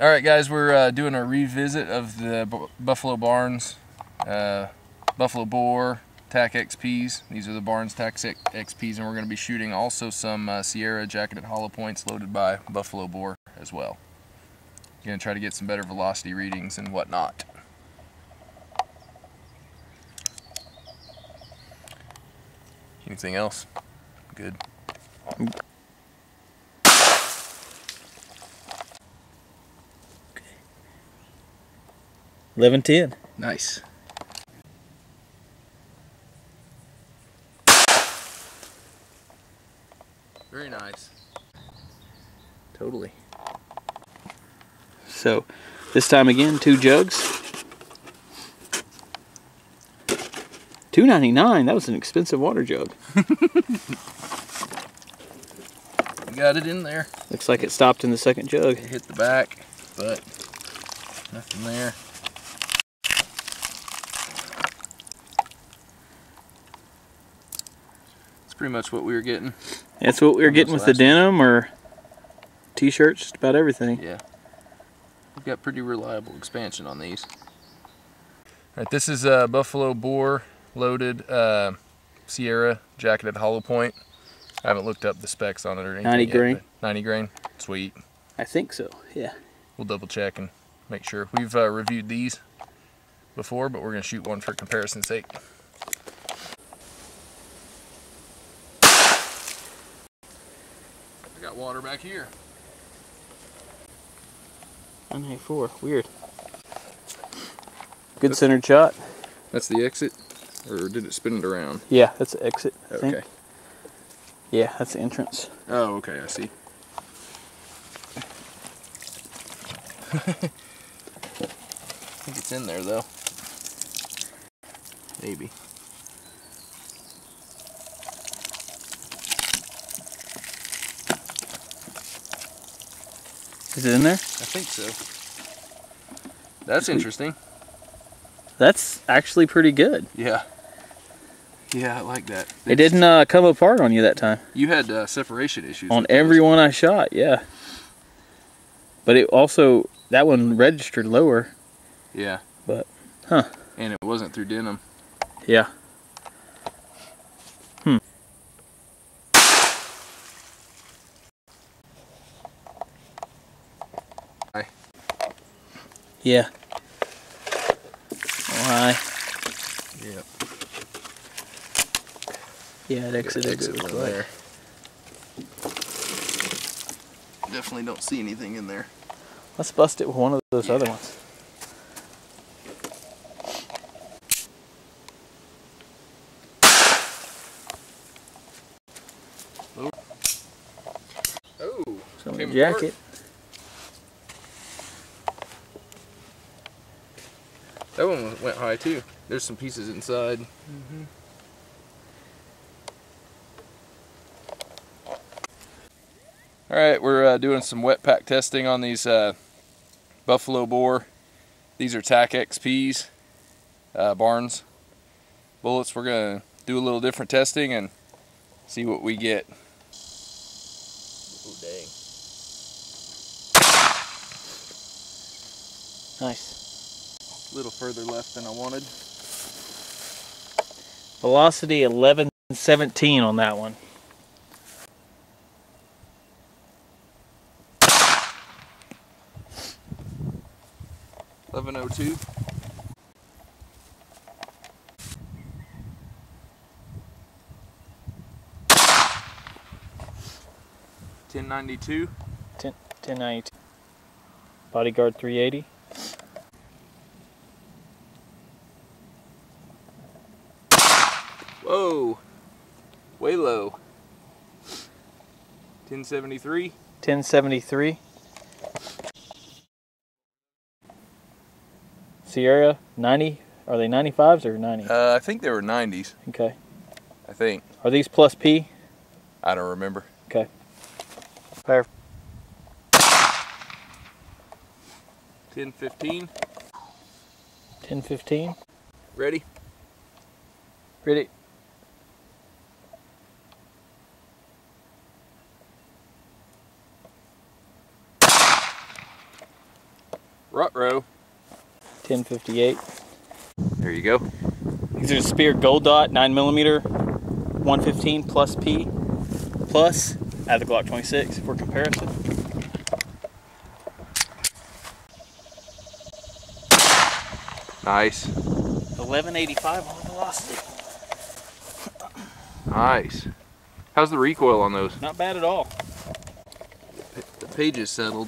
Alright guys, we're doing a revisit of the Buffalo Barnes, Buffalo Boar Tac-XPs. These are the Barnes Tac-XPs, and we're going to be shooting also some Sierra jacketed hollow points loaded by Buffalo Boar as well. Going to try to get some better velocity readings and whatnot. Anything else? Good. 11-10. Nice. Very nice. Totally. So this time again, 2 jugs. $2.99. That was an expensive water jug. We got it in there. Looks like it stopped in the second jug. It hit the back, but nothing there. It's pretty much what we were getting. That's what we were getting with the denim or t-shirts, just about everything. Yeah. We've got pretty reliable expansion on these. Alright, this is a Buffalo Boar loaded Sierra jacketed hollow point. I haven't looked up the specs on it or anything 90 yet, grain. 90 grain. Sweet. I think so, yeah. We'll double check and make sure. We've reviewed these before, but we're going to shoot one for comparison's sake. I got water back here. 994, weird. Good centered shot. That's the exit? Or did it spin it around? Yeah, that's the exit, I Okay. think. Yeah, that's the entrance. Oh, okay, I see. I think it's in there though. Maybe. Is it in there? I think so. That's interesting. That's actually pretty good. Yeah. Yeah, I like that. It didn't come apart on you that time. You had separation issues. On every one I shot, yeah. But it also, that one registered lower. Yeah. But, huh. And it wasn't through denim. Yeah. Hi. Yeah. Oh, hi. Yep. Yeah, it exited. One there. Definitely don't see anything in there. Let's bust it with one of those other ones. Oh, Some jacket. That one went high too. There's some pieces inside. Alright, we're doing some Wetpack testing on these Buffalo Boar. These are Tac-XPs, Barnes bullets. We're going to do a little different testing and see what we get. Oh, dang. Nice. A little further left than I wanted. Velocity 11-17 on that one. $11.02. $10.92. 1092. Bodyguard 380. Whoa, way low. 1073. 1073. Sierra 90. Are they 95s or 90? I think they were 90s. Okay. I think. Are these plus P? I don't remember. Okay. Fire. 1015. 1015. Ready? Ready. Ruh-roh. 1058. There you go. These are Spear Gold Dot 9mm 115 plus P plus add the Glock 26 for comparison. Nice. 1185 on the velocity. Nice. How's the recoil on those? Not bad at all. The pages settled,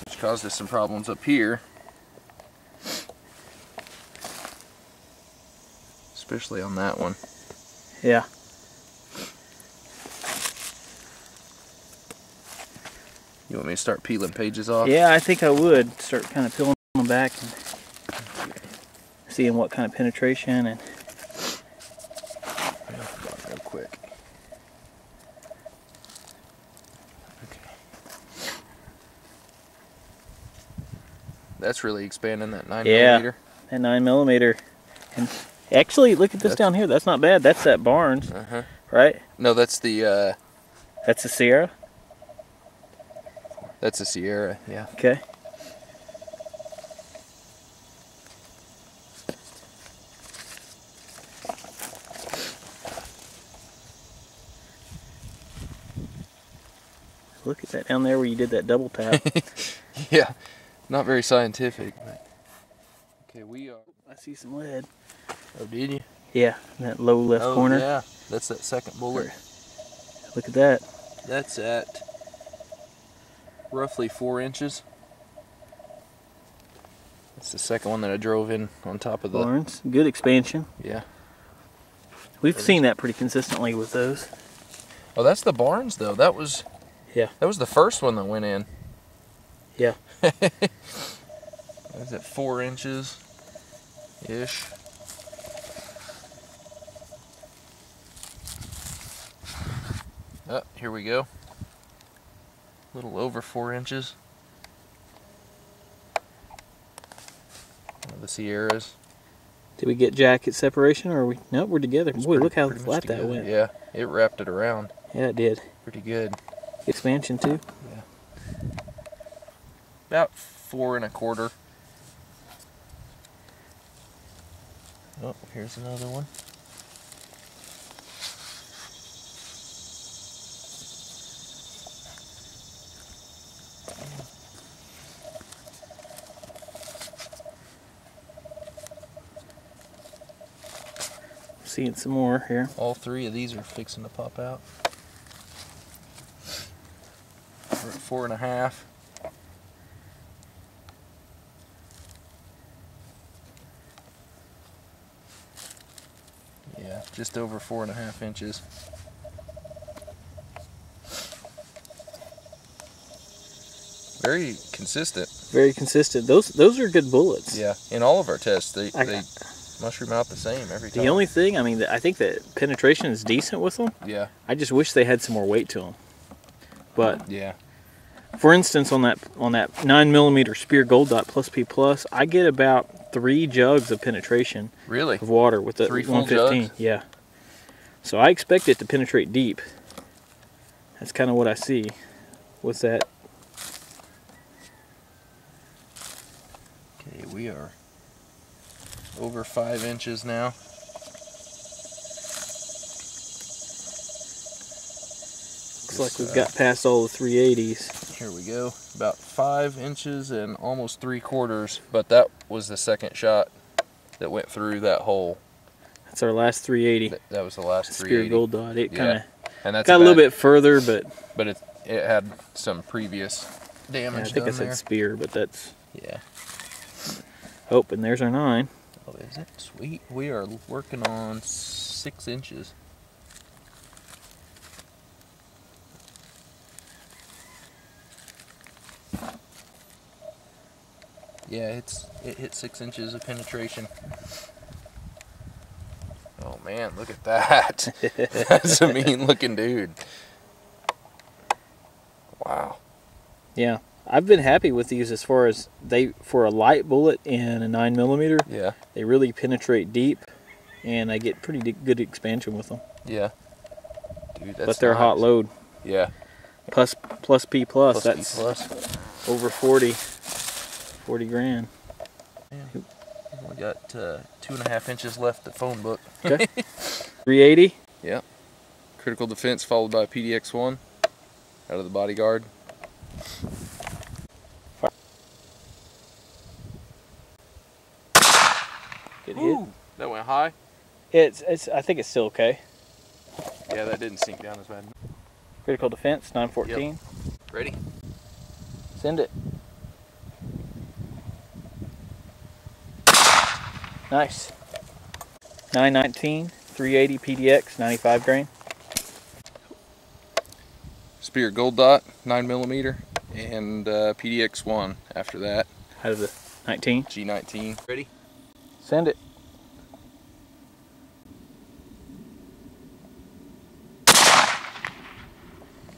which caused us some problems up here. Especially on that one. Yeah. You want me to start peeling pages off? Yeah, I think I would start kind of peeling them back and seeing what kind of penetration and real quick. Okay. That's really expanding that 9mm. Yeah, that 9mm. And actually, look at this down here. That's not bad. That's that Barnes, right? No, that's the. That's the Sierra. That's a Sierra. Yeah. Okay. Look at that down there where you did that double tap. Yeah, not very scientific. But... Okay, we are. I see some lead. Oh, did you? Yeah, in that low left corner. Yeah, that's that second bullet. Look at that. That's at roughly 4 inches. That's the second one that I drove in on top of the Barnes. Good expansion. Yeah. We've seen that pretty consistently with those. Oh, that's the Barnes though. That was. Yeah. That was the first one that went in. Yeah. Is it 4 inches ish? Oh, here we go. A little over 4 inches. One of the Sierras. Did we get jacket separation or are we? Nope, we're together. Boy, look how flat that went. Yeah, it wrapped it around. Yeah, it did. Pretty good. Expansion too. Yeah. About 4 1/4. Oh, here's another one. Seeing some more here. All 3 of these are fixing to pop out. We're at 4 1/2. Yeah, just over 4 1/2 inches. Very consistent. Very consistent. Those are good bullets. Yeah, in all of our tests, they mushroom out the same every time. The only thing, I mean, I think that penetration is decent with them. Yeah. I just wish they had some more weight to them. But yeah. For instance, on that 9mm Spear Gold Dot plus P plus, I get about 3 jugs of penetration. Really? Of water with the 3 full 115. jugs? Yeah. So I expect it to penetrate deep. That's kind of what I see with that. Okay, we are over 5 inches now. Looks like we've got past all the 380s. Here we go. About 5 inches and almost 3/4, but that was the second shot that went through that hole. That's our last 380. That was the last 380. Spear Gold Dot. It kind of got a little bit further, but it had some previous damage. I think I said there. spear, but that's yeah. Oh, and there's our 9. Oh, is it? Sweet. We are working on 6 inches. Yeah, it hit 6 inches of penetration. Oh man, look at that. That's a mean looking dude. Wow. Yeah. I've been happy with these as far as for a light bullet and a 9mm. Yeah. They really penetrate deep, and I get pretty good expansion with them. Yeah. Dude, that's but they're nice. a hot load. Yeah. Plus P plus. That's P plus. over 40. 40 grand. Yeah. We got 2.5 inches left at phone book. Okay. 380. Yep. Critical defense followed by PDX1 out of the bodyguard. Good hit. That went high. I think it's still okay. Yeah, that didn't sink down as bad. Critical defense 914. Yep. Ready? Send it. Nice. 919, 380 PDX, 95 grain. Spear gold dot, 9mm, and PDX1 after that. Out of the 19. G19. Ready? Send it.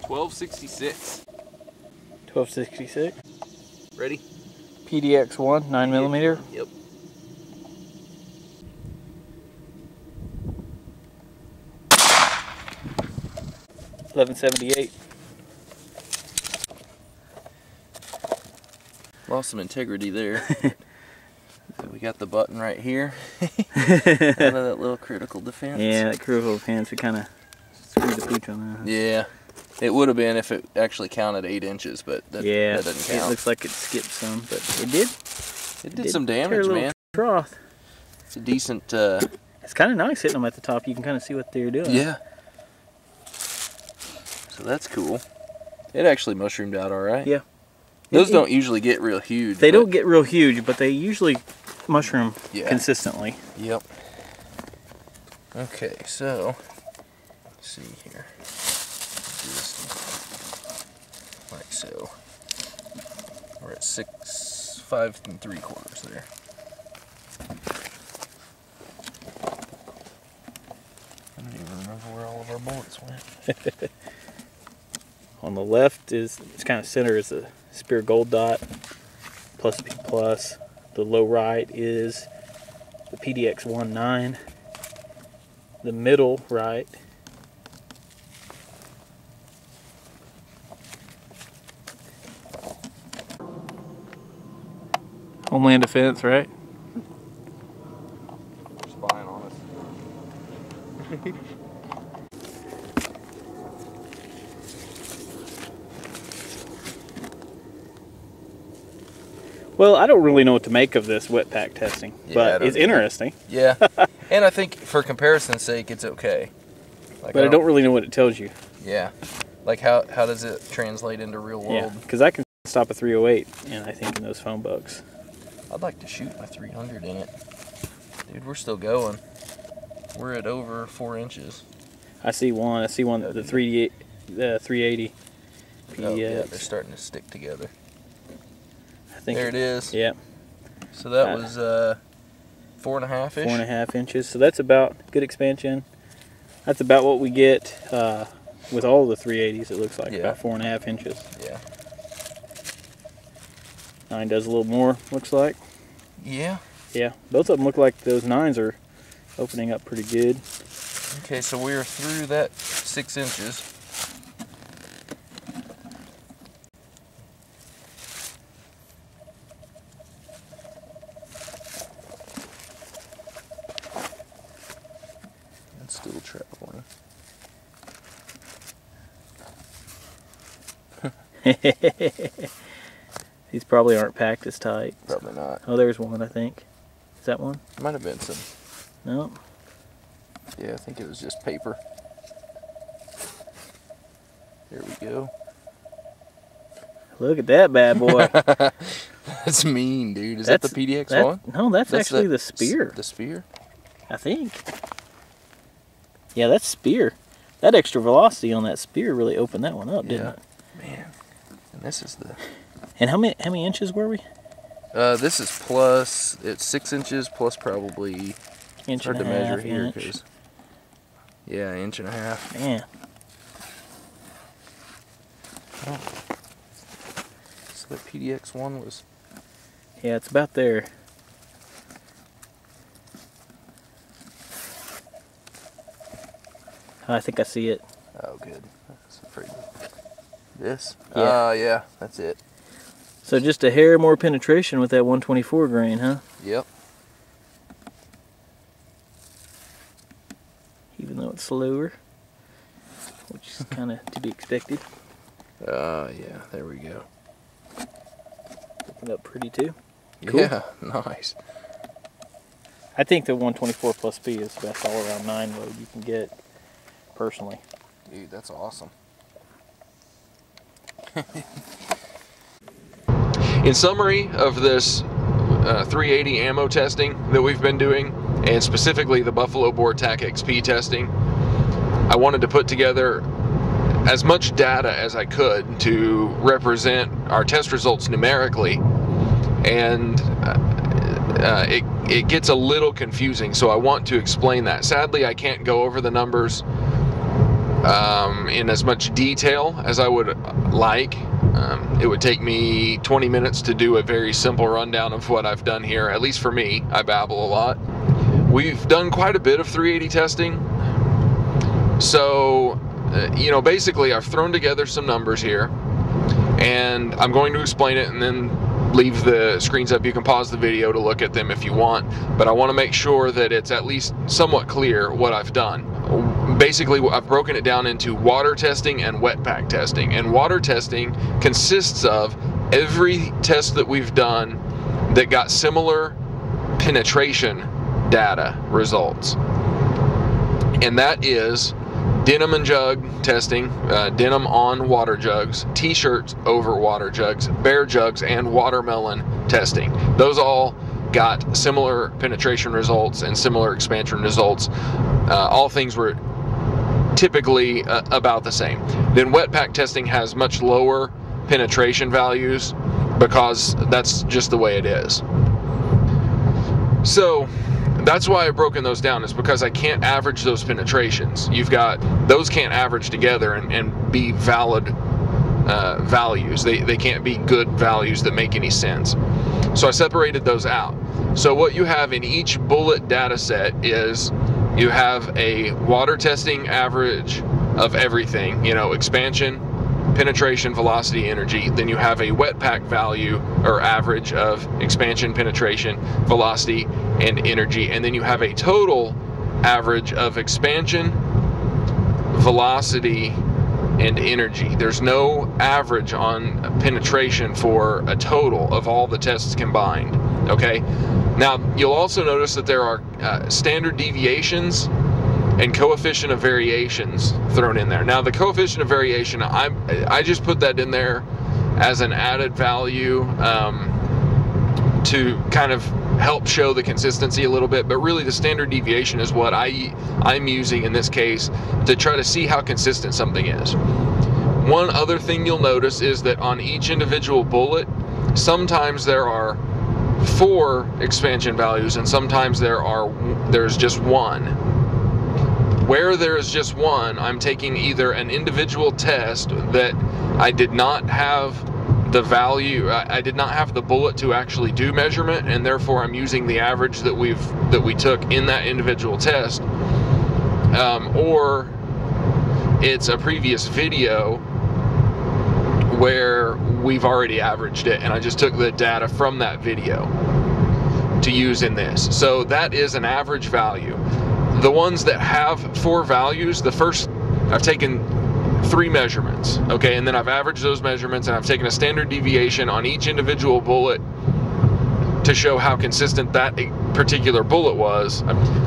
$12.66. 1266. Ready? PDX1, 9mm. Yep. $11.78. Lost some integrity there. So we got the button right here. Out of that little critical defense. Yeah, that critical defense, we kind of screwed the pooch on that. Yeah. It would have been if it actually counted 8 inches, but that doesn't count. It looks like it skipped some, but it did. It did some damage, man. Trough. It's a decent... It's kind of nice hitting them at the top. You can kind of see what they're doing. Yeah. So that's cool. It actually mushroomed out all right. Yeah. Those don't usually get real huge. They don't get real huge, but they usually mushroom consistently. Yep. Okay, so let's see here. Do this like so. We're at 5 3/4 there. I don't even remember where all of our bullets went. On the left it's kind of center is the Spear Gold Dot plus P plus. The low right is the PDX-19. The middle right Homeland Defense, right? They're spying on us. Well, I don't really know what to make of this Wetpack testing, but it's interesting. Yeah, and I think for comparison's sake, it's okay. Like, but I don't really know what it tells you. Yeah, like how does it translate into real world? Yeah, because I can stop a 308, and I think in those phone books. I'd like to shoot my 300 in it. Dude, we're still going. We're at over 4 inches. I see one. The 380. Oh, yeah, they're starting to stick together. I think there it is. Yeah. So that was 4.5-ish. 4.5 inches. So that's about good expansion. That's about what we get with all the 380s. It looks like about 4.5 inches. Yeah. 9 does a little more. Looks like. Yeah. Yeah. Both of them look like those 9s are opening up pretty good. Okay, so we're through that 6 inches. Still traveling. These probably aren't packed as tight. Probably not. Oh, there's one, I think. Is that one? Might have been some. No. Yeah, I think it was just paper. There we go. Look at that bad boy. That's mean, dude. Is that the PDX1? No, that's actually the Spear. The Spear? I think. Yeah, that's Spear. That extra velocity on that Spear really opened that one up, didn't it? Man. And this is the... And how many inches were we? This is plus... It's 6 inches plus probably... Inch hard and to a half, measure here. inch. 'Cause, yeah, 1.5 inches. Man. Oh. So the PDX1 was... Yeah, it's about there. I think I see it. Oh, good. That's pretty... This? Yeah. Yeah, that's it. So just a hair more penetration with that 124 grain, huh? Yep. Even though it's slower, which is kind of to be expected. Yeah, there we go. Picking up pretty too. Cool. Yeah, nice. I think the 124 plus P is the best all-around 9 load you can get, personally. Dude, that's awesome. In summary of this 380 ammo testing that we've been doing, and specifically the Buffalo Bore Tac-XP testing, I wanted to put together as much data as I could to represent our test results numerically, and it gets a little confusing, so I want to explain that. Sadly, I can't go over the numbers in as much detail as I would like. It would take me 20 minutes to do a very simple rundown of what I've done here. At least for me, I babble a lot. We've done quite a bit of 380 testing, so you know, basically I've thrown together some numbers here, and I'm going to explain it and then leave the screens up. You can pause the video to look at them if you want, but I want to make sure that it's at least somewhat clear what I've done. Basically, I've broken it down into water testing and Wetpack testing, and water testing consists of every test that we've done that got similar penetration data results, and that is denim and jug testing, denim on water jugs, t-shirts over water jugs, bear jugs, and watermelon testing. Those all got similar penetration results and similar expansion results. All things were typically about the same. Then Wetpack testing has much lower penetration values because that's just the way it is. So that's why I've broken those down, is because I can't average those penetrations. Those can't average together and be valid values. They can't be good values that make any sense. So I separated those out. So what you have in each bullet data set is you have a water testing average of everything, you know, expansion, penetration, velocity, energy. Then you have a Wetpack value or average of expansion, penetration, velocity, and energy. And then you have a total average of expansion, velocity, and energy. There's no average on penetration for a total of all the tests combined. Okay? Now, you'll also notice that there are standard deviations and coefficient of variations thrown in there. Now, the coefficient of variation, I just put that in there as an added value to kind of help show the consistency a little bit, but really the standard deviation is what I'm using in this case to try to see how consistent something is. One other thing you'll notice is that on each individual bullet, sometimes there are 4 expansion values and sometimes there's just 1. Where there is just 1, I'm taking either an individual test that I did not have the value, I did not have the bullet to actually do measurement, and therefore I'm using the average that we took in that individual test, or it's a previous video where we've already averaged it and I just took the data from that video to use in this. So that is an average value. The ones that have 4 values, the first, I've taken 3 measurements, okay, and then I've averaged those measurements and I've taken a standard deviation on each individual bullet to show how consistent that particular bullet was.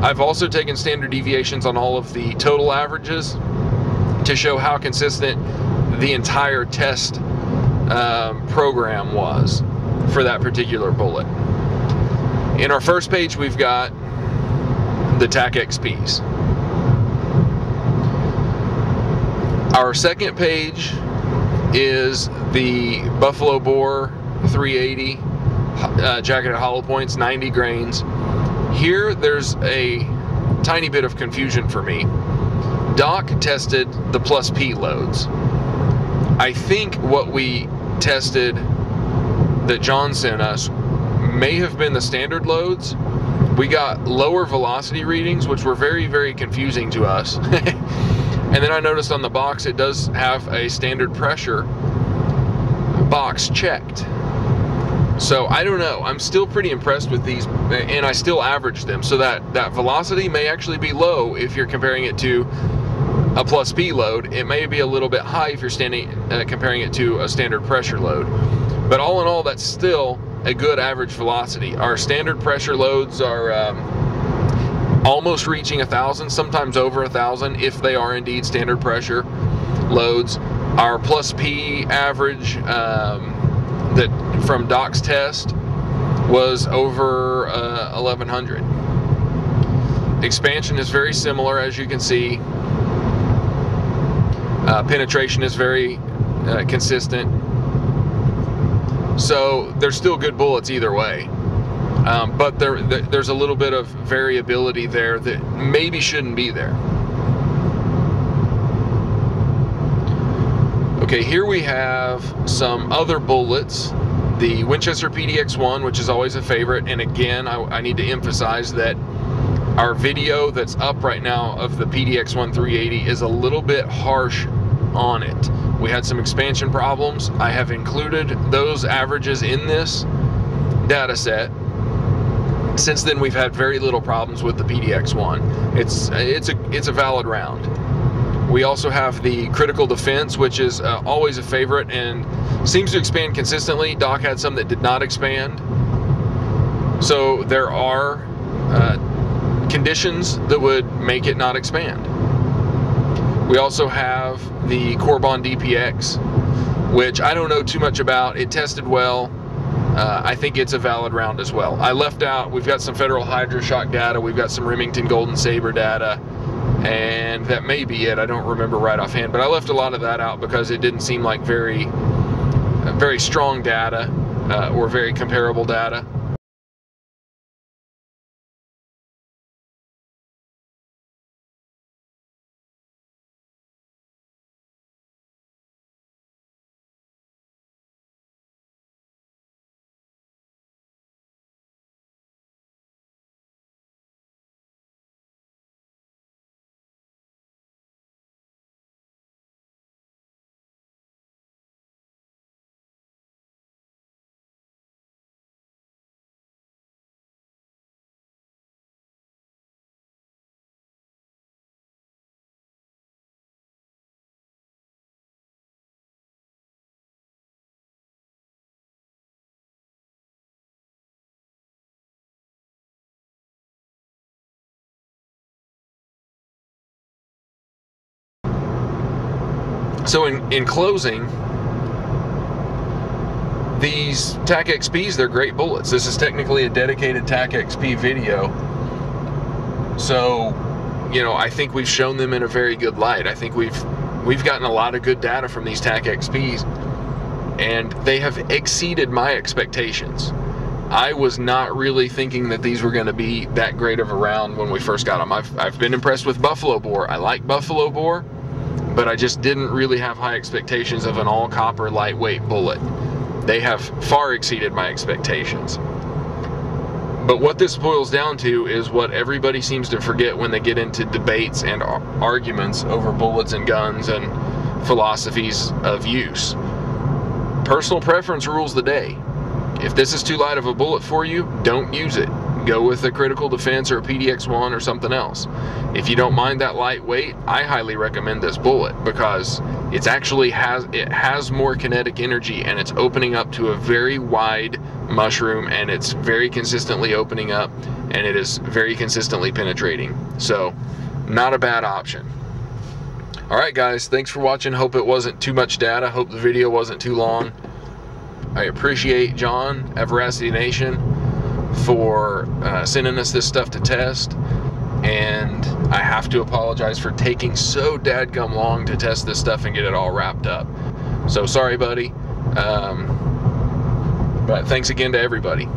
I've also taken standard deviations on all of the total averages to show how consistent the entire test program was for that particular bullet. In our first page, we've got the Tac-XPs. Our second page is the Buffalo Bore 380 jacketed hollow points, 90 grains. Here, there's a tiny bit of confusion for me. Doc tested the plus P loads. I think what we tested that John sent us may have been the standard loads. We got lower velocity readings, which were very, very confusing to us. And then I noticed on the box it does have a standard pressure box checked. So I don't know, I'm still pretty impressed with these, and I still average them, so that velocity may actually be low if you're comparing it to a plus P load. It may be a little bit high if you're comparing it to a standard pressure load. But all in all, that's still a good average velocity. Our standard pressure loads are almost reaching 1,000, sometimes over 1,000 if they are indeed standard pressure loads. Our plus P average that from Doc's test was over 1,100. Expansion is very similar, as you can see. Penetration is very consistent. So they're still good bullets either way. But there's a little bit of variability there that maybe shouldn't be there. Okay, here we have some other bullets. The Winchester PDX-1, which is always a favorite, and again, I need to emphasize that our video that's up right now of the PDX-1 380 is a little bit harsh on it. We had some expansion problems. I have included those averages in this data set. Since then, we've had very little problems with the PDX-1. It's a valid round. We also have the critical defense, which is always a favorite and seems to expand consistently. Doc had some that did not expand. So there are conditions that would make it not expand. We also have the Corbon DPX, which I don't know too much about. It tested well. I think it's a valid round as well. I left out, we've got some Federal Hydra-Shock data, we've got some Remington Golden Saber data, and that may be it. I don't remember right offhand, but I left a lot of that out because it didn't seem like very strong data or very comparable data. So in closing, these Tac-XPs, they're great bullets. This is technically a dedicated Tac-XP video. So, you know, I think we've shown them in a very good light. I think we've gotten a lot of good data from these Tac-XPs, and they have exceeded my expectations. I was not really thinking that these were going to be that great of a round when we first got them. I've been impressed with Buffalo Bore. I like Buffalo Bore, but I just didn't really have high expectations of an all copper lightweight bullet. They have far exceeded my expectations. But what this boils down to is what everybody seems to forget when they get into debates and arguments over bullets and guns and philosophies of use. Personal preference rules the day. If this is too light of a bullet for you, don't use it. Go with a critical defense or a PDX-1 or something else. If you don't mind that lightweight, I highly recommend this bullet because it has more kinetic energy, and it's opening up to a very wide mushroom, and it's very consistently opening up, and it is very consistently penetrating. So, not a bad option. Alright guys, thanks for watching. Hope it wasn't too much data. Hope the video wasn't too long. I appreciate John at Veracity Nation for sending us this stuff to test, and I have to apologize for taking so dadgum long to test this stuff and get it all wrapped up. So sorry buddy, but thanks again to everybody.